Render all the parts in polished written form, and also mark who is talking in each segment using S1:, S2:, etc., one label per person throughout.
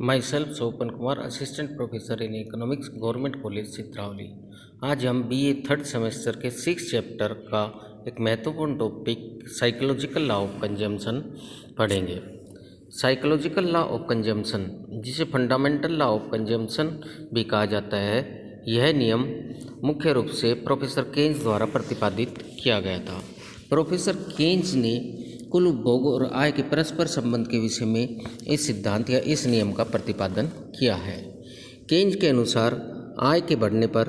S1: My self Sopan Kumar, assistant professor in economics, government college Chitravali. आज हम BA third semester के 6 chapter का एक महत्वपूर्ण topic psychological law of consumption पढ़ेंगे। साइकोलॉजिकल लॉ ऑफ कंजम्पशन, जिसे फंडामेंटल लॉ ऑफ कंजम्पशन भी कहा जाता है, यह नियम मुख्य रूप से प्रोफेसर केन्स द्वारा प्रतिपादित किया गया था। प्रोफेसर केन्स ने कुल उपभोग और आय के परस्पर संबंध के विषय में इस सिद्धांत या इस नियम का प्रतिपादन किया है। केन्स के अनुसार आय के बढ़ने पर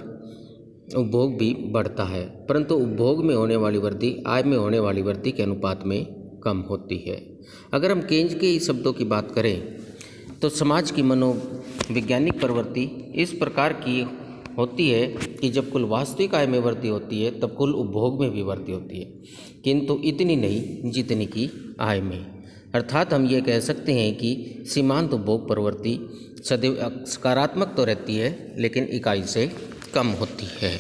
S1: उपभोग भी बढ़ता है, परंतु उपभोग में होने वाली वृद्धि आय में होने वाली वृद्धि के अनुपात में कम होती है। अगर हम केन्स के शब्दों की बात करें तो समाज की मनोवैज्ञानिक प्रवृत्ति इस प्रकार की होती है कि जब कुल वास्तविक आय में वृद्धि होती है तब कुल उपभोग में भी वृद्धि होती है, किंतु इतनी नहीं जितनी की आय में। अर्थात हम ये कह सकते हैं कि सीमांत उपभोग प्रवृत्ति सदैव सकारात्मक तो रहती है लेकिन इकाई से कम होती है।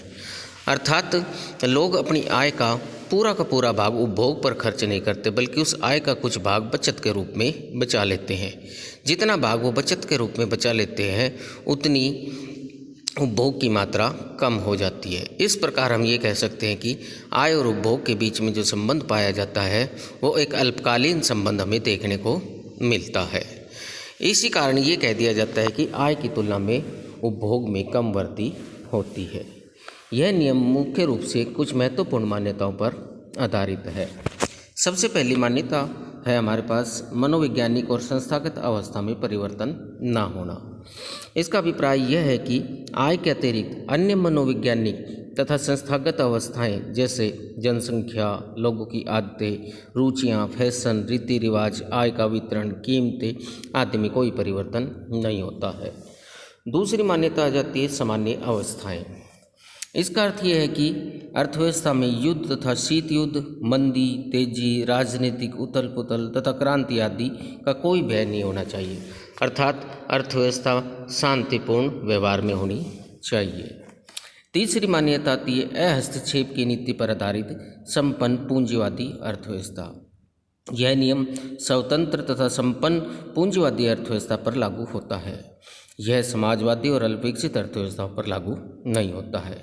S1: अर्थात लोग अपनी आय का पूरा भाग उपभोग पर खर्च नहीं करते, बल्कि उस आय का कुछ भाग बचत के रूप में बचा लेते हैं। जितना भाग वो बचत के रूप में बचा लेते हैं उतनी उपभोग की मात्रा कम हो जाती है। इस प्रकार हम ये कह सकते हैं कि आय और उपभोग के बीच में जो संबंध पाया जाता है वो एक अल्पकालीन संबंध हमें देखने को मिलता है। इसी कारण ये कह दिया जाता है कि आय की तुलना में उपभोग में कम वृद्धि होती है। यह नियम मुख्य रूप से कुछ महत्वपूर्ण मान्यताओं पर आधारित है। सबसे पहली मान्यता है हमारे पास मनोवैज्ञानिक और संस्थागत अवस्था में परिवर्तन न होना। इसका अभिप्राय यह है कि आय के अतिरिक्त अन्य मनोवैज्ञानिक तथा संस्थागत अवस्थाएं जैसे जनसंख्या, लोगों की आदतें, रुचियां, फैशन, रीति रिवाज, आय का वितरण, कीमतें आदि में कोई परिवर्तन नहीं होता है। दूसरी मान्यता आ जाती है सामान्य अवस्थाएं। इसका अर्थ यह है कि अर्थव्यवस्था में युद्ध तथा शीत युद्ध, मंदी, तेजी, राजनीतिक उथल पुथल तथा क्रांति आदि का कोई भय नहीं होना चाहिए। अर्थात अर्थव्यवस्था शांतिपूर्ण व्यवहार में होनी चाहिए। तीसरी मान्यता आती है अहस्तक्षेप की नीति पर आधारित संपन्न पूंजीवादी अर्थव्यवस्था। यह नियम स्वतंत्र तथा संपन्न पूंजीवादी अर्थव्यवस्था पर लागू होता है। यह समाजवादी और अल्पविकसित अर्थव्यवस्थाओं पर लागू नहीं होता है।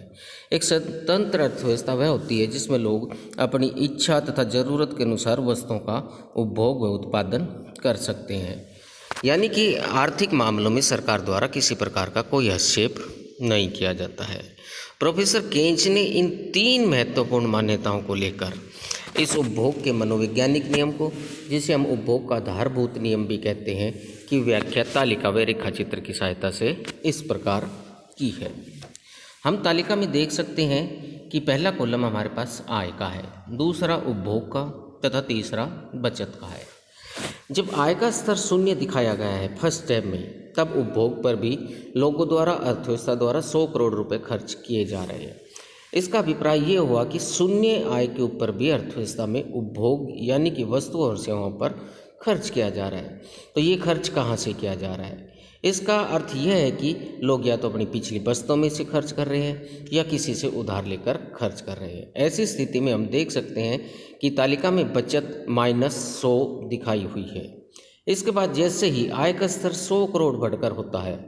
S1: एक स्वतंत्र अर्थव्यवस्था वह होती है जिसमें लोग अपनी इच्छा तथा ज़रूरत के अनुसार वस्तुओं का उपभोग व उत्पादन कर सकते हैं, यानी कि आर्थिक मामलों में सरकार द्वारा किसी प्रकार का कोई हस्तक्षेप नहीं किया जाता है। प्रोफेसर केन्स ने इन 3 महत्वपूर्ण मान्यताओं को लेकर इस उपभोग के मनोवैज्ञानिक नियम को, जिसे हम उपभोग का आधारभूत नियम भी कहते हैं, की व्याख्या तालिका व रेखाचित्र की सहायता से इस प्रकार की है। हम तालिका में देख सकते हैं कि पहला कॉलम हमारे पास आय का है, दूसरा उपभोग का तथा तीसरा बचत का है। जब आय का स्तर शून्य दिखाया गया है फर्स्ट स्टेप में, तब उपभोग पर भी लोगों द्वारा अर्थव्यवस्था द्वारा 100 करोड़ रुपए खर्च किए जा रहे हैं। इसका अभिप्राय ये हुआ कि शून्य आय के ऊपर भी अर्थव्यवस्था में उपभोग यानी कि वस्तुओं और सेवाओं पर खर्च किया जा रहा है। तो ये खर्च कहाँ से किया जा रहा है? इसका अर्थ यह है कि लोग या तो अपनी पिछली बस्तों में से खर्च कर रहे हैं या किसी से उधार लेकर खर्च कर रहे हैं। ऐसी स्थिति में हम देख सकते हैं कि तालिका में बचत -100 दिखाई हुई है। इसके बाद जैसे ही आय का स्तर 100 करोड़ बढ़कर होता है,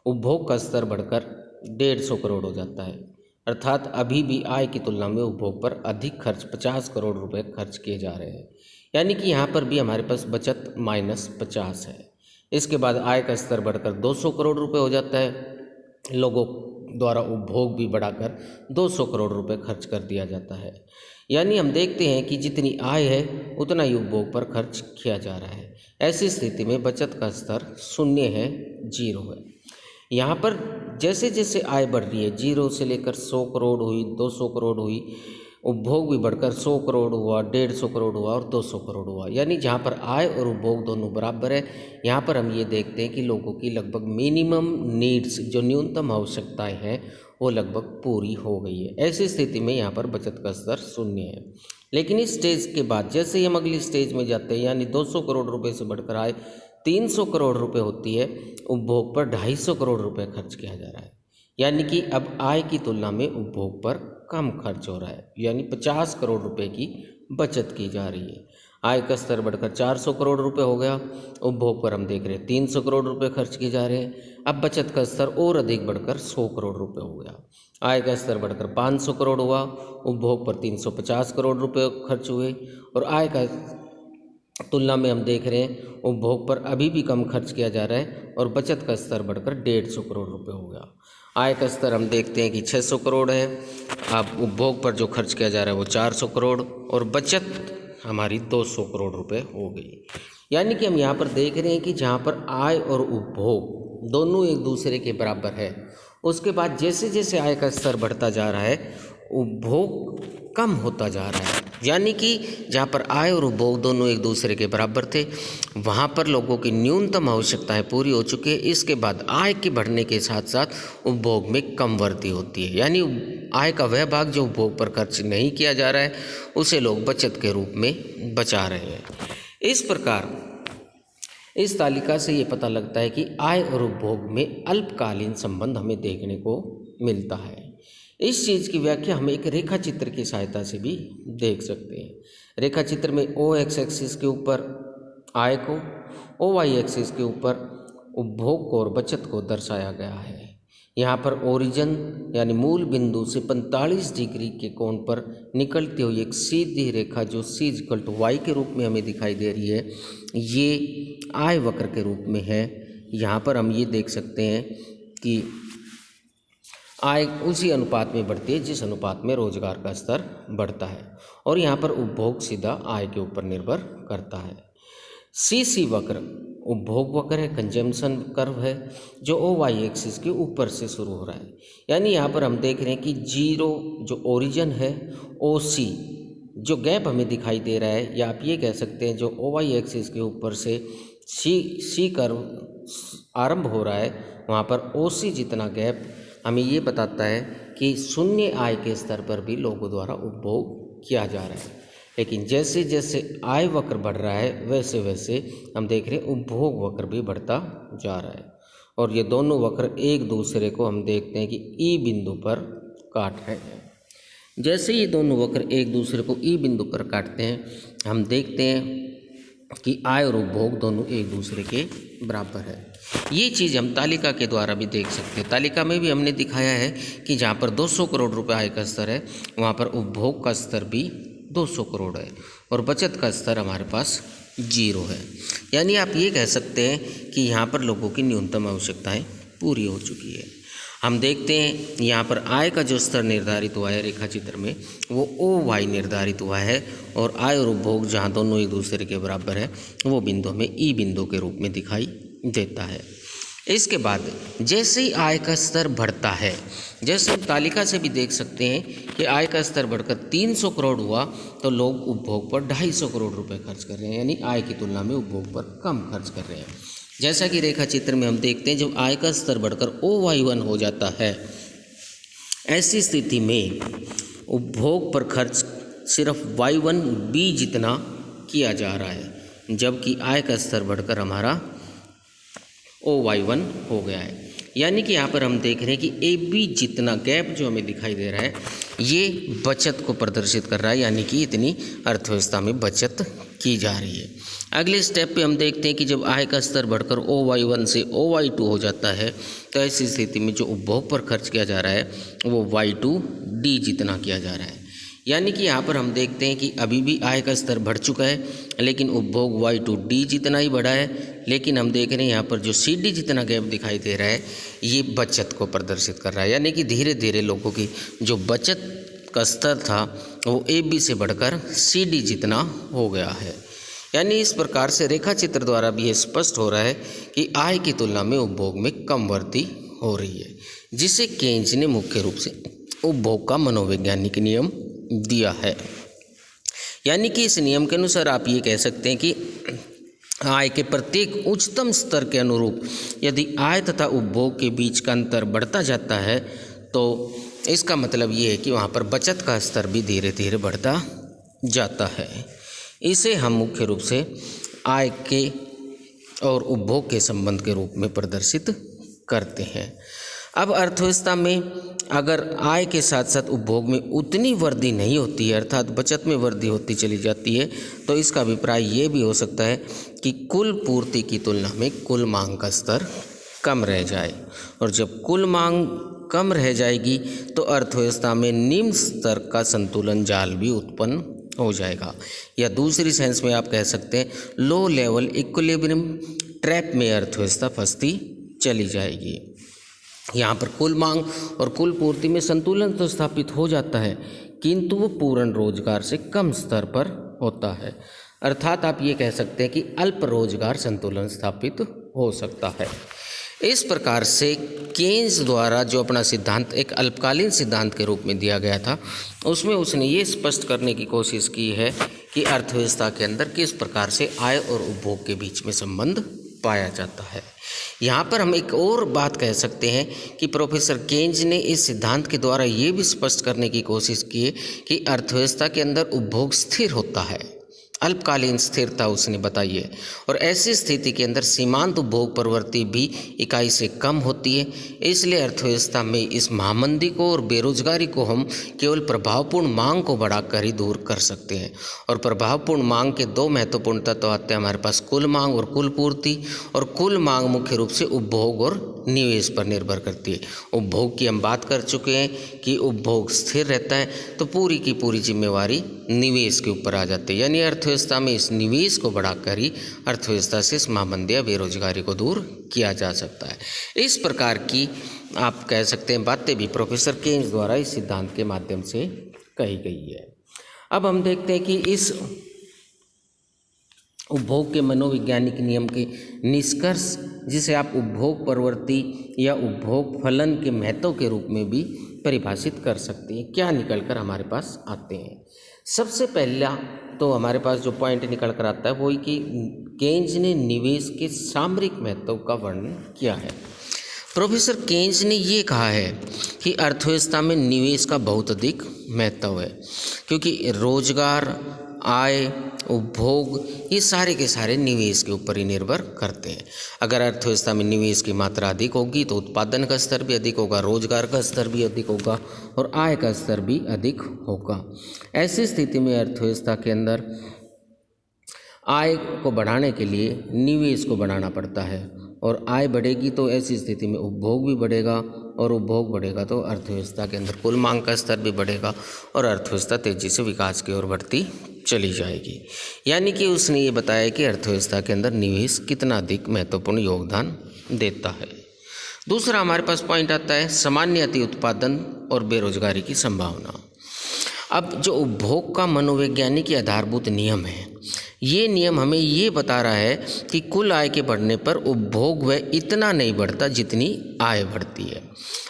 S1: उपभोग का स्तर बढ़कर 150 करोड़ हो जाता है। अर्थात अभी भी आय की तुलना में उपभोग पर अधिक खर्च 50 करोड़ रुपए खर्च किए जा रहे हैं, यानी कि यहाँ पर भी हमारे पास बचत -50 है। इसके बाद आय का स्तर बढ़कर 200 करोड़ रुपए हो जाता है। लोगों द्वारा उपभोग भी बढ़ाकर 200 करोड़ रुपए खर्च कर दिया जाता है। यानी हम देखते हैं कि जितनी आय है उतना ही उपभोग पर खर्च किया जा रहा है। ऐसी स्थिति में बचत का स्तर शून्य है, 0 है। यहाँ पर जैसे जैसे आय बढ़ रही है, 0 से लेकर 100 करोड़ हुई, 200 करोड़ हुई, उपभोग भी बढ़कर 100 करोड़ हुआ, 150 करोड़ हुआ और 200 करोड़ हुआ। यानी जहाँ पर आय और उपभोग दोनों बराबर है, यहाँ पर हम ये देखते हैं कि लोगों की लगभग मिनिमम नीड्स, जो न्यूनतम आवश्यकताएं हैं, वो लगभग पूरी हो गई है। ऐसी स्थिति में यहाँ पर बचत का स्तर शून्य है। लेकिन इस स्टेज के बाद जैसे ही हम अगली स्टेज में जाते हैं, यानी 200 करोड़ रुपये से बढ़कर आय 300 करोड़ रुपये होती है, उपभोग पर 250 करोड़ रुपये खर्च किया जा रहा है। यानी कि अब आय की तुलना में उपभोग पर कम खर्च हो रहा है, यानी 50 करोड़ रुपए की बचत की जा रही है। आय का स्तर बढ़कर 400 करोड़ रुपए हो गया। उपभोग पर हम देख रहे हैं 300 करोड़ रुपए खर्च किए जा रहे हैं। अब बचत का स्तर और अधिक बढ़कर 100 करोड़ रुपए हो गया। आय का स्तर बढ़कर 500 करोड़ हुआ, उपभोग पर 350 करोड़ रुपए खर्च हुए। और आय का तुलना में हम देख रहे हैं उपभोग पर अभी भी कम खर्च किया जा रहा है और बचत का स्तर बढ़कर 150 करोड़ रुपए हो गया। आय का स्तर हम देखते हैं कि 600 करोड़ है। अब उपभोग पर जो खर्च किया जा रहा है वो 400 करोड़ और बचत हमारी 200 करोड़ रुपए हो गई। यानी कि हम यहाँ पर देख रहे हैं कि जहाँ पर आय और उपभोग दोनों एक दूसरे के बराबर है, उसके बाद जैसे जैसे आय का स्तर बढ़ता जा रहा है उपभोग कम होता जा रहा है। यानी कि जहाँ पर आय और उपभोग दोनों एक दूसरे के बराबर थे वहाँ पर लोगों की न्यूनतम आवश्यकताएं पूरी हो चुकी है। इसके बाद आय के बढ़ने के साथ साथ उपभोग में कम वृद्धि होती है, यानी आय का वह भाग जो उपभोग पर खर्च नहीं किया जा रहा है उसे लोग बचत के रूप में बचा रहे हैं। इस प्रकार इस तालिका से ये पता लगता है कि आय और उपभोग में अल्पकालीन संबंध हमें देखने को मिलता है। इस चीज़ की व्याख्या हम एक रेखा चित्र की सहायता से भी देख सकते हैं। रेखा चित्र में ओ एक्स एक्सिस के ऊपर आय को, ओ वाई एक्सिस के ऊपर उपभोग को और बचत को दर्शाया गया है। यहाँ पर ओरिजिन यानी मूल बिंदु से 45 डिग्री के कोण पर निकलती हुई एक सीधी रेखा जो सी इक्वल टू वाई के रूप में हमें दिखाई दे रही है, ये आय वक्र के रूप में है। यहाँ पर हम ये देख सकते हैं कि आय उसी अनुपात में बढ़ती है जिस अनुपात में रोजगार का स्तर बढ़ता है और यहाँ पर उपभोग सीधा आय के ऊपर निर्भर करता है। सी वक्र उपभोग वक्र है, कंजम्पशन कर्व है जो ओ वाई एक्सिस के ऊपर से शुरू हो रहा है। यानी यहाँ पर हम देख रहे हैं कि जीरो जो ओरिजिन है, ओ सी जो गैप हमें दिखाई दे रहा है, या आप ये कह सकते हैं जो ओ वाई एक्सिस के ऊपर से सी कर्व आरंभ हो रहा है वहाँ पर ओ सी जितना गैप हमें ये बताता है कि शून्य आय के स्तर पर भी लोगों द्वारा उपभोग किया जा रहा है। लेकिन जैसे जैसे आय वक्र बढ़ रहा है वैसे वैसे हम देख रहे हैं उपभोग वक्र भी बढ़ता जा रहा है और ये दोनों वक्र एक दूसरे को हम देखते हैं कि ई बिंदु पर काट रहे हैं। जैसे ये दोनों वक्र एक दूसरे को ई बिंदु पर काटते हैं हम देखते हैं कि आय और उपभोग दोनों एक दूसरे के बराबर है। ये चीज़ हम तालिका के द्वारा भी देख सकते हैं। तालिका में भी हमने दिखाया है कि जहाँ पर 200 करोड़ रुपए आय का स्तर है वहाँ पर उपभोग का स्तर भी 200 करोड़ है और बचत का स्तर हमारे पास 0 है। यानी आप ये कह सकते हैं कि यहाँ पर लोगों की न्यूनतम आवश्यकताएं पूरी हो चुकी है। हम देखते हैं यहाँ पर आय का जो स्तर निर्धारित हुआ है रेखा चित्र में वो ओ वाई निर्धारित हुआ है और आय और उपभोग जहाँ दोनों एक दूसरे के बराबर है वो बिंदु हमें ई बिंदु के रूप में दिखाई देता है। इसके बाद जैसे ही आय का स्तर बढ़ता है, जैसे हम तालिका से भी देख सकते हैं कि आय का स्तर बढ़कर 300 करोड़ हुआ तो लोग उपभोग पर 250 करोड़ रुपए खर्च कर रहे हैं, यानी आय की तुलना में उपभोग पर कम खर्च कर रहे हैं। जैसा कि रेखा चित्र में हम देखते हैं जब आय का स्तर बढ़कर OY1 हो जाता है ऐसी स्थिति में उपभोग पर खर्च सिर्फ Y1B जितना किया जा रहा है, जबकि आय का स्तर बढ़कर हमारा OY1 हो गया है। यानी कि यहाँ पर हम देख रहे हैं कि AB जितना गैप जो हमें दिखाई दे रहा है ये बचत को प्रदर्शित कर रहा है, यानी कि इतनी अर्थव्यवस्था में बचत की जा रही है। अगले स्टेप पे हम देखते हैं कि जब आय का स्तर बढ़कर OY1 से OY2 हो जाता है तो ऐसी स्थिति में जो उपभोग पर खर्च किया जा रहा है वो Y2D जितना किया जा रहा है। यानी कि यहाँ पर हम देखते हैं कि अभी भी आय का स्तर बढ़ चुका है लेकिन उपभोग Y2D जितना ही बढ़ा है, लेकिन हम देख रहे हैं यहाँ पर जो CD जितना गैप दिखाई दे रहा है ये बचत को प्रदर्शित कर रहा है। यानी कि धीरे धीरे लोगों की जो बचत का स्तर था वो AB से बढ़कर CD जितना हो गया है। यानी इस प्रकार से रेखा चित्र द्वारा भी ये स्पष्ट हो रहा है कि आय की तुलना में उपभोग में कम वृद्धि हो रही है, जिसे केन्ज ने मुख्य रूप से उपभोग का मनोवैज्ञानिक नियम दिया है। यानी कि इस नियम के अनुसार आप ये कह सकते हैं कि आय के प्रत्येक उच्चतम स्तर के अनुरूप यदि आय तथा उपभोग के बीच का अंतर बढ़ता जाता है तो इसका मतलब ये है कि वहाँ पर बचत का स्तर भी धीरे धीरे बढ़ता जाता है। इसे हम मुख्य रूप से आय के और उपभोग के संबंध के रूप में प्रदर्शित करते हैं। अब अर्थव्यवस्था में अगर आय के साथ साथ उपभोग में उतनी वृद्धि नहीं होती है, अर्थात बचत में वृद्धि होती चली जाती है, तो इसका अभिप्राय ये भी हो सकता है कि कुल पूर्ति की तुलना में कुल मांग का स्तर कम रह जाए। और जब कुल मांग कम रह जाएगी तो अर्थव्यवस्था में निम्न स्तर का संतुलन जाल भी उत्पन्न हो जाएगा, या दूसरी सेंस में आप कह सकते हैं लो लेवल इक्विलिब्रियम ट्रैप में अर्थव्यवस्था फंसती चली जाएगी। यहाँ पर कुल मांग और कुल पूर्ति में संतुलन तो स्थापित हो जाता है, किंतु वो पूर्ण रोजगार से कम स्तर पर होता है। अर्थात आप ये कह सकते हैं कि अल्प रोजगार संतुलन स्थापित हो सकता है। इस प्रकार से केन्स द्वारा जो अपना सिद्धांत एक अल्पकालीन सिद्धांत के रूप में दिया गया था, उसमें उसने ये स्पष्ट करने की कोशिश की है कि अर्थव्यवस्था के अंदर किस प्रकार से आय और उपभोग के बीच में संबंध पाया जाता है। यहाँ पर हम एक और बात कह सकते हैं कि प्रोफेसर केन्स ने इस सिद्धांत के द्वारा ये भी स्पष्ट करने की कोशिश की है कि अर्थव्यवस्था के अंदर उपभोग स्थिर होता है, अल्पकालीन स्थिरता उसने बताई है, और ऐसी स्थिति के अंदर सीमांत उपभोग प्रवृत्ति भी इकाई से कम होती है। इसलिए अर्थव्यवस्था में इस महामंदी को और बेरोजगारी को हम केवल प्रभावपूर्ण मांग को बढ़ाकर ही दूर कर सकते हैं। और प्रभावपूर्ण मांग के दो महत्वपूर्ण तत्व आते हैं हमारे पास, कुल मांग और कुल पूर्ति। और कुल मांग मुख्य रूप से उपभोग और निवेश पर निर्भर करती है। उपभोग की हम बात कर चुके हैं कि उपभोग स्थिर रहता है, तो पूरी की पूरी जिम्मेवारी निवेश के ऊपर आ जाती है, यानी अर्थव्यवस्था में इस निवेश को बढ़ाकर ही अर्थव्यवस्था से इस महामंदी या बेरोजगारी को दूर किया जा सकता है। इस प्रकार की आप कह सकते हैं बातें भी प्रोफेसर केन्स द्वारा इस सिद्धांत के माध्यम से कही गई है। अब हम देखते हैं कि इस उपभोग के मनोवैज्ञानिक नियम के निष्कर्ष, जिसे आप उपभोग प्रवृत्ति या उपभोग फलन के महत्व के रूप में भी परिभाषित कर सकते हैं, क्या निकल कर हमारे पास आते हैं। सबसे पहला तो हमारे पास जो पॉइंट निकल कर आता है वो ही कि केन्स ने निवेश के सामरिक महत्व का वर्णन किया है। प्रोफेसर केन्स ने ये कहा है कि अर्थव्यवस्था में निवेश का बहुत अधिक महत्व है, क्योंकि रोजगार, आय, उपभोग ये सारे के सारे निवेश के ऊपर ही निर्भर करते हैं। अगर अर्थव्यवस्था में निवेश की मात्रा अधिक होगी तो उत्पादन का स्तर भी अधिक होगा, रोजगार का स्तर भी अधिक होगा और आय का स्तर भी अधिक होगा। ऐसी स्थिति में अर्थव्यवस्था के अंदर आय को बढ़ाने के लिए निवेश को बढ़ाना पड़ता है, और आय बढ़ेगी तो ऐसी स्थिति में उपभोग भी बढ़ेगा, और उपभोग बढ़ेगा तो अर्थव्यवस्था के अंदर कुल मांग का स्तर भी बढ़ेगा और अर्थव्यवस्था तेजी से विकास की ओर बढ़ती चली जाएगी। यानी कि उसने ये बताया कि अर्थव्यवस्था के अंदर निवेश कितना अधिक महत्वपूर्ण योगदान देता है। दूसरा हमारे पास पॉइंट आता है सामान्य अति उत्पादन और बेरोजगारी की संभावना। अब जो उपभोग का मनोवैज्ञानिक या आधारभूत नियम है, ये नियम हमें ये बता रहा है कि कुल आय के बढ़ने पर उपभोग वह इतना नहीं बढ़ता जितनी आय बढ़ती है।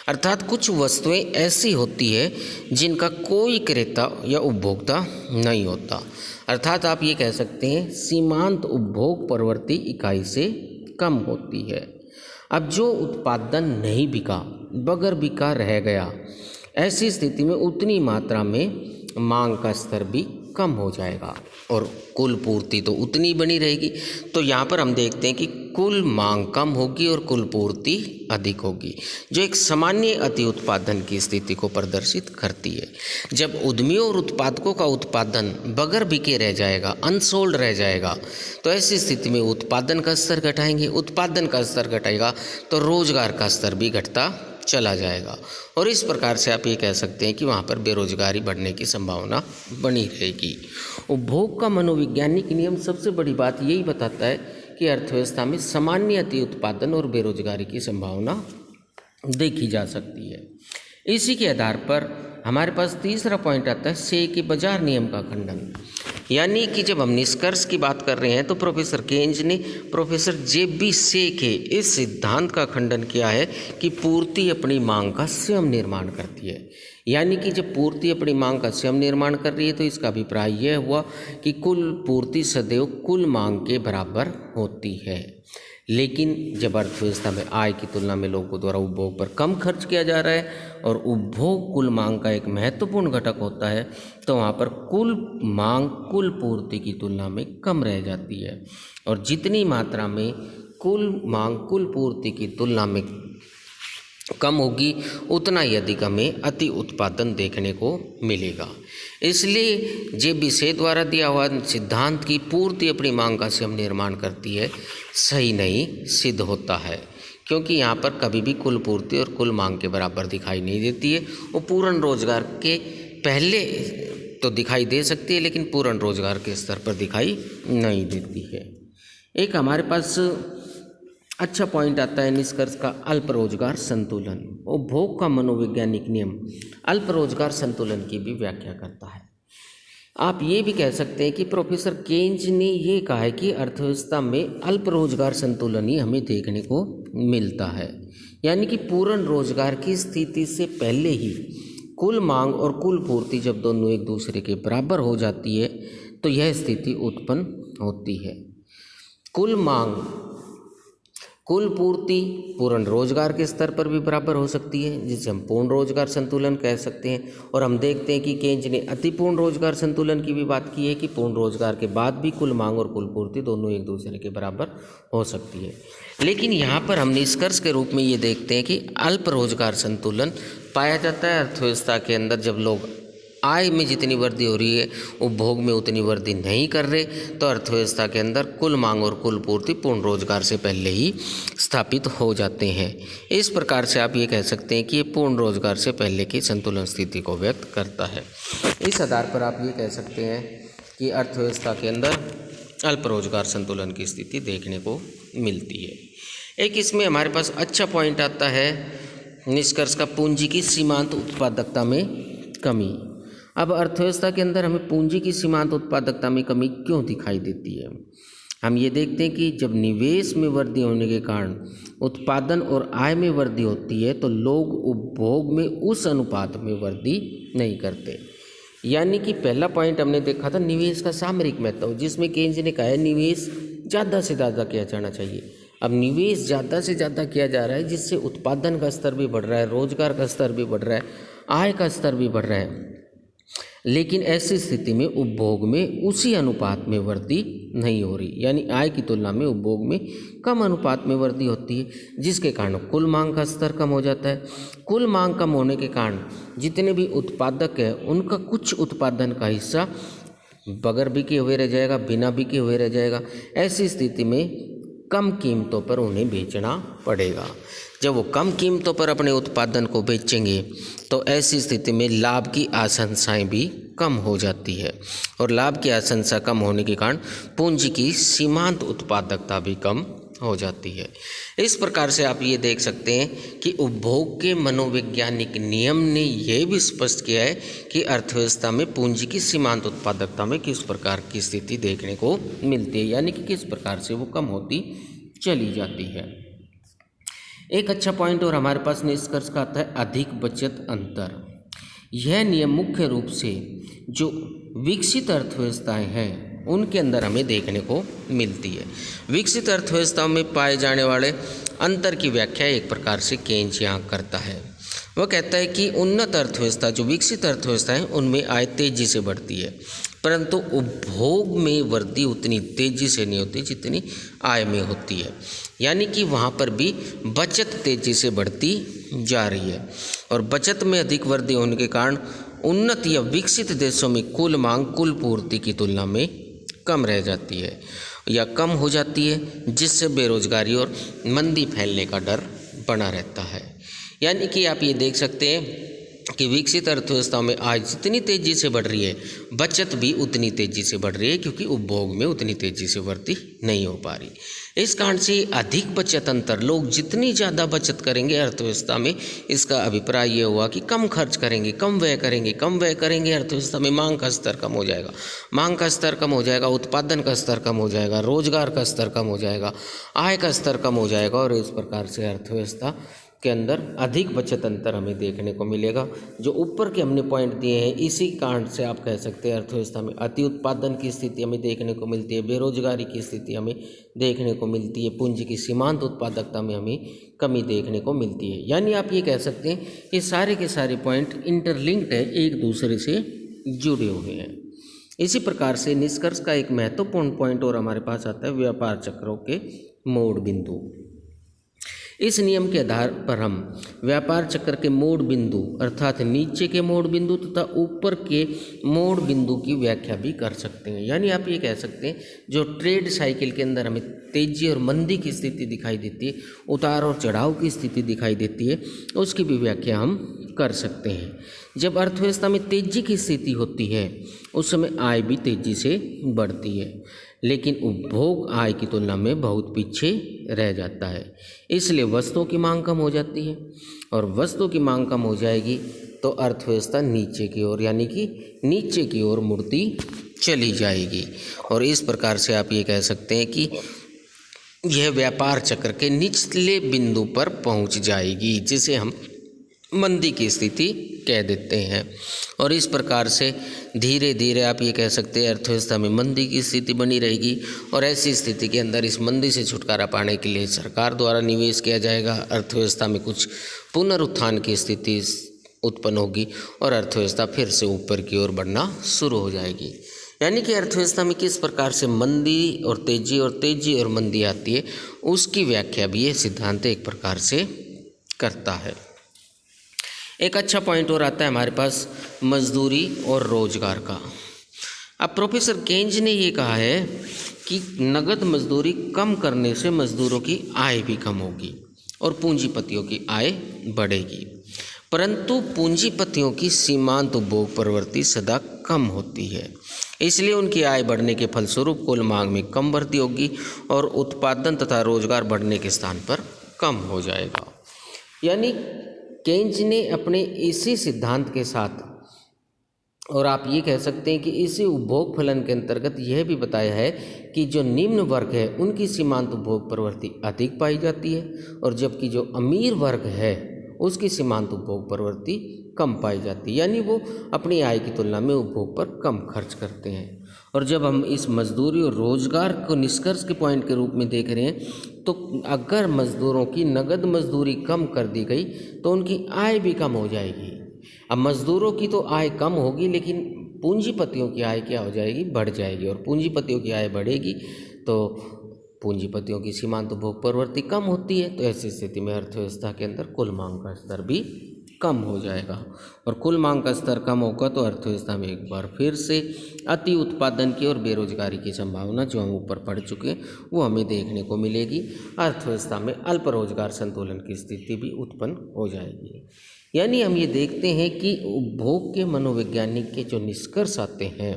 S1: अर्थात कुछ वस्तुएं ऐसी होती है जिनका कोई क्रेता या उपभोक्ता नहीं होता। अर्थात आप ये कह सकते हैं सीमांत उपभोग प्रवृत्ति इकाई से कम होती है। अब जो उत्पादन नहीं बिका, बगैर बिका रह गया, ऐसी स्थिति में उतनी मात्रा में मांग का स्तर भी कम हो जाएगा और कुल पूर्ति तो उतनी बनी रहेगी। तो यहाँ पर हम देखते हैं कि कुल मांग कम होगी और कुल पूर्ति अधिक होगी, जो एक सामान्य अति उत्पादन की स्थिति को प्रदर्शित करती है। जब उद्यमियों और उत्पादकों का उत्पादन बगैर बिके रह जाएगा, अनसोल्ड रह जाएगा, तो ऐसी स्थिति में उत्पादन का स्तर घटाएंगे। उत्पादन का स्तर घटेगा तो रोजगार का स्तर भी घटता चला जाएगा, और इस प्रकार से आप ये कह सकते हैं कि वहाँ पर बेरोजगारी बढ़ने की संभावना बनी रहेगी। उपभोग का मनोवैज्ञानिक नियम सबसे बड़ी बात यही बताता है कि अर्थव्यवस्था में सामान्य अति उत्पादन और बेरोजगारी की संभावना देखी जा सकती है। इसी के आधार पर हमारे पास तीसरा पॉइंट आता है से के बाजार नियम का खंडन। यानी कि जब हम निष्कर्ष की बात कर रहे हैं तो प्रोफेसर केन्स ने प्रोफेसर जे.बी. से के इस सिद्धांत का खंडन किया है कि पूर्ति अपनी मांग का स्वयं निर्माण करती है। यानी कि जब पूर्ति अपनी मांग का स्वयं निर्माण कर रही है तो इसका अभिप्राय यह हुआ कि कुल पूर्ति सदैव कुल मांग के बराबर होती है। लेकिन जब अर्थव्यवस्था में आय की तुलना में लोगों द्वारा उपभोग पर कम खर्च किया जा रहा है और उपभोग कुल मांग का एक महत्वपूर्ण घटक होता है, तो वहाँ पर कुल मांग कुल पूर्ति की तुलना में कम रह जाती है। और जितनी मात्रा में कुल मांग कुल पूर्ति की तुलना में कम होगी उतना ही अधिक हमें अति उत्पादन देखने को मिलेगा। इसलिए जे विषय द्वारा दिया हुआ सिद्धांत की पूर्ति अपनी मांग का स्वयं निर्माण करती है सही नहीं सिद्ध होता है, क्योंकि यहाँ पर कभी भी कुल पूर्ति और कुल मांग के बराबर दिखाई नहीं देती है। वो पूर्ण रोजगार के पहले तो दिखाई दे सकती है लेकिन पूर्ण रोजगार के स्तर पर दिखाई नहीं देती है। एक हमारे पास अच्छा पॉइंट आता है निष्कर्ष का, अल्प रोजगार संतुलन। उपभोग का मनोवैज्ञानिक नियम अल्प रोजगार संतुलन की भी व्याख्या करता है। आप ये भी कह सकते हैं कि प्रोफेसर केन्ज ने ये कहा है कि अर्थव्यवस्था में अल्प रोजगार संतुलन ही हमें देखने को मिलता है, यानी कि पूर्ण रोजगार की स्थिति से पहले ही कुल मांग और कुल पूर्ति जब दोनों एक दूसरे के बराबर हो जाती है तो यह स्थिति उत्पन्न होती है। कुल मांग कुल पूर्ति पूर्ण रोजगार के स्तर पर भी बराबर हो सकती है, जिसे हम पूर्ण रोजगार संतुलन कह सकते हैं। और हम देखते हैं कि केन्ज ने अति पूर्ण रोजगार संतुलन की भी बात की है कि पूर्ण रोजगार के बाद भी कुल मांग और कुल पूर्ति दोनों एक दूसरे के बराबर हो सकती है। लेकिन यहाँ पर हम निष्कर्ष के रूप में ये देखते हैं कि अल्प रोजगार संतुलन पाया जाता है अर्थव्यवस्था के अंदर जब लोग आय में जितनी वृद्धि हो रही है उपभोग में उतनी वृद्धि नहीं कर रहे, तो अर्थव्यवस्था के अंदर कुल मांग और कुल पूर्ति पूर्ण रोजगार से पहले ही स्थापित हो जाते हैं। इस प्रकार से आप ये कह सकते हैं कि ये पूर्ण रोजगार से पहले की संतुलन स्थिति को व्यक्त करता है। इस आधार पर आप ये कह सकते हैं कि अर्थव्यवस्था के अंदर अल्प रोजगार संतुलन की स्थिति देखने को मिलती है। एक इसमें हमारे पास अच्छा पॉइंट आता है निष्कर्ष का, पूंजी की सीमांत उत्पादकता में कमी। अब अर्थव्यवस्था के अंदर हमें पूंजी की सीमांत उत्पादकता में कमी क्यों दिखाई देती है? हम ये देखते हैं कि जब निवेश में वृद्धि होने के कारण उत्पादन और आय में वृद्धि होती है तो लोग उपभोग में उस अनुपात में वृद्धि नहीं करते। यानी कि पहला पॉइंट हमने देखा था निवेश का सामरिक महत्व, जिसमें केन्ज ने कहा है निवेश ज़्यादा से ज़्यादा किया जाना चाहिए। अब निवेश ज़्यादा से ज़्यादा किया जा रहा है जिससे उत्पादन का स्तर भी बढ़ रहा है, रोजगार का स्तर भी बढ़ रहा है, आय का स्तर भी बढ़ रहा है, लेकिन ऐसी स्थिति में उपभोग में उसी अनुपात में वृद्धि नहीं हो रही, यानी आय की तुलना में उपभोग में कम अनुपात में वृद्धि होती है, जिसके कारण कुल मांग का स्तर कम हो जाता है। कुल मांग कम होने के कारण जितने भी उत्पादक हैं उनका कुछ उत्पादन का हिस्सा बगैर बिके हुए रह जाएगा, बिना बिके हुए रह जाएगा। ऐसी स्थिति में कम कीमतों पर उन्हें बेचना पड़ेगा। जब वो कम कीमतों पर अपने उत्पादन को बेचेंगे तो ऐसी स्थिति में लाभ की आशंसाएं भी कम हो जाती है, और लाभ की आशंसा कम होने के कारण पूंजी की सीमांत उत्पादकता भी कम हो जाती है। इस प्रकार से आप ये देख सकते हैं कि उपभोग के मनोवैज्ञानिक नियम ने यह भी स्पष्ट किया है कि अर्थव्यवस्था में पूंजी की सीमांत उत्पादकता में किस प्रकार की स्थिति देखने को मिलती है, यानी कि किस प्रकार से वो कम होती चली जाती है। एक अच्छा पॉइंट और हमारे पास निष्कर्ष का आता है अधिक बचत अंतर। यह नियम मुख्य रूप से जो विकसित अर्थव्यवस्थाएं हैं उनके अंदर हमें देखने को मिलती है। विकसित अर्थव्यवस्थाओं में पाए जाने वाले अंतर की व्याख्या एक प्रकार से केन्ज यहाँ करता है। वह कहता है कि उन्नत अर्थव्यवस्था जो विकसित अर्थव्यवस्था है उनमें आय तेजी से बढ़ती है, परंतु उपभोग में वृद्धि उतनी तेजी से नहीं होती जितनी आय में होती है, यानी कि वहाँ पर भी बचत तेजी से बढ़ती जा रही है, और बचत में अधिक वृद्धि होने के कारण उन्नत या विकसित देशों में कुल मांग कुल पूर्ति की तुलना में कम रह जाती है या कम हो जाती है, जिससे बेरोजगारी और मंदी फैलने का डर बना रहता है। यानी कि आप ये देख सकते हैं कि विकसित अर्थव्यवस्थाओं में आय जितनी तेजी से बढ़ रही है बचत भी उतनी तेजी से बढ़ रही है, क्योंकि उपभोग में उतनी तेजी से वृद्धि नहीं हो पा रही। इस कारण से अधिक बचत अंतर, लोग जितनी ज़्यादा बचत करेंगे अर्थव्यवस्था में, इसका अभिप्राय ये हुआ कि कम खर्च करेंगे, कम व्यय करेंगे, कम व्यय करेंगे, अर्थव्यवस्था में मांग का स्तर कम हो जाएगा, मांग का स्तर कम हो जाएगा, उत्पादन का स्तर कम हो जाएगा, रोजगार का स्तर कम हो जाएगा, आय का स्तर कम हो जाएगा, और इस प्रकार से अर्थव्यवस्था के अंदर अधिक बचत अंतर हमें देखने को मिलेगा। जो ऊपर के हमने पॉइंट दिए हैं इसी कारण से आप कह सकते हैं अर्थव्यवस्था में अति उत्पादन की स्थिति हमें देखने को मिलती है, बेरोजगारी की स्थिति हमें देखने को मिलती है, पूंजी की सीमांत उत्पादकता में हमें कमी देखने को मिलती है। यानी आप ये कह सकते हैं कि सारे के सारे पॉइंट इंटरलिंक्ड है, एक दूसरे से जुड़े हुए हैं। इसी प्रकार से निष्कर्ष का एक महत्वपूर्ण पॉइंट और हमारे पास आता है व्यापार चक्रों के मोड़ बिंदु। इस नियम के आधार पर हम व्यापार चक्र के मोड़ बिंदु अर्थात नीचे के मोड़ बिंदु तथा ऊपर के मोड़ बिंदु की व्याख्या भी कर सकते हैं। यानी आप ये कह सकते हैं जो ट्रेड साइकिल के अंदर हमें तेजी और मंदी की स्थिति दिखाई देती है, उतार और चढ़ाव की स्थिति दिखाई देती है, उसकी भी व्याख्या हम कर सकते हैं। जब अर्थव्यवस्था में तेजी की स्थिति होती है उस समय आय भी तेजी से बढ़ती है, लेकिन उपभोग आय की तुलना में बहुत पीछे रह जाता है। इसलिए वस्तुओं की मांग कम हो जाती है और वस्तुओं की मांग कम हो जाएगी तो अर्थव्यवस्था नीचे की ओर यानी कि नीचे की ओर मुड़ती चली जाएगी। और इस प्रकार से आप ये कह सकते हैं कि यह व्यापार चक्र के निचले बिंदु पर पहुंच जाएगी, जिसे हम मंदी की स्थिति कह देते हैं। और इस प्रकार से धीरे धीरे आप ये कह सकते हैं अर्थव्यवस्था में मंदी की स्थिति बनी रहेगी और ऐसी स्थिति के अंदर इस मंदी से छुटकारा पाने के लिए सरकार द्वारा निवेश किया जाएगा। अर्थव्यवस्था में कुछ पुनरुत्थान की स्थिति उत्पन्न होगी और अर्थव्यवस्था फिर से ऊपर की ओर बढ़ना शुरू हो जाएगी। यानी कि अर्थव्यवस्था में किस प्रकार से मंदी और तेजी और मंदी आती है उसकी व्याख्या भी ये सिद्धांत एक प्रकार से करता है। एक अच्छा पॉइंट और आता है हमारे पास मजदूरी और रोजगार का। अब प्रोफेसर केन्ज ने ये कहा है कि नगद मजदूरी कम करने से मजदूरों की आय भी कम होगी और पूंजीपतियों की आय बढ़ेगी, परंतु पूंजीपतियों की सीमांत उपभोग प्रवृत्ति सदा कम होती है, इसलिए उनकी आय बढ़ने के फलस्वरूप कुल मांग में कम वृद्धि होगी और उत्पादन तथा रोजगार बढ़ने के स्थान पर कम हो जाएगा। यानी केन्ज ने अपने इसी सिद्धांत के साथ और आप ये कह सकते हैं कि इसी उपभोग फलन के अंतर्गत यह भी बताया है कि जो निम्न वर्ग है उनकी सीमांत उपभोग प्रवृत्ति अधिक पाई जाती है और जबकि जो अमीर वर्ग है उसकी सीमांत उपभोग प्रवृत्ति कम पाई जाती है। यानी वो अपनी आय की तुलना में उपभोग पर कम खर्च करते हैं। और जब हम इस मजदूरी और रोजगार को निष्कर्ष के पॉइंट के रूप में देख रहे हैं तो अगर मजदूरों की नगद मजदूरी कम कर दी गई तो उनकी आय भी कम हो जाएगी। अब मजदूरों की तो आय कम होगी लेकिन पूंजीपतियों की आय क्या हो जाएगी, बढ़ जाएगी। और पूंजीपतियों की आय बढ़ेगी तो पूंजीपतियों की सीमांत उपभोग प्रवृत्ति कम होती है, तो ऐसी स्थिति में अर्थव्यवस्था के अंदर कुल मांग का स्तर भी कम हो जाएगा। और कुल मांग का स्तर कम होगा तो अर्थव्यवस्था में एक बार फिर से अति उत्पादन की और बेरोजगारी की संभावना जो हम ऊपर पढ़ चुके हैं वो हमें देखने को मिलेगी। अर्थव्यवस्था में अल्प रोजगार संतुलन की स्थिति भी उत्पन्न हो जाएगी। यानी हम ये देखते हैं कि उपभोग के मनोवैज्ञानिक के जो निष्कर्ष आते हैं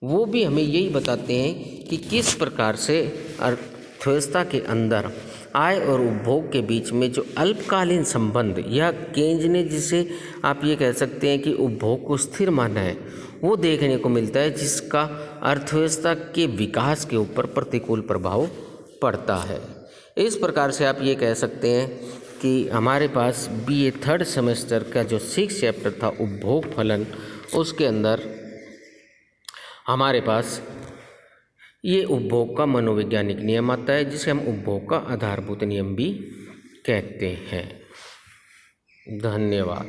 S1: वो भी हमें यही बताते हैं कि किस प्रकार से अर्थव्यवस्था के अंदर आय और उपभोग के बीच में जो अल्पकालीन संबंध या केन्ज ने जिसे आप ये कह सकते हैं कि उपभोग को स्थिर माना है वो देखने को मिलता है, जिसका अर्थव्यवस्था के विकास के ऊपर प्रतिकूल प्रभाव पड़ता है। इस प्रकार से आप ये कह सकते हैं कि हमारे पास BA थर्ड सेमेस्टर का जो 6 चैप्टर था उपभोग फलन, उसके अंदर हमारे पास ये उपभोग का मनोवैज्ञानिक नियम आता है जिसे हम उपभोग का आधारभूत नियम भी कहते हैं। धन्यवाद।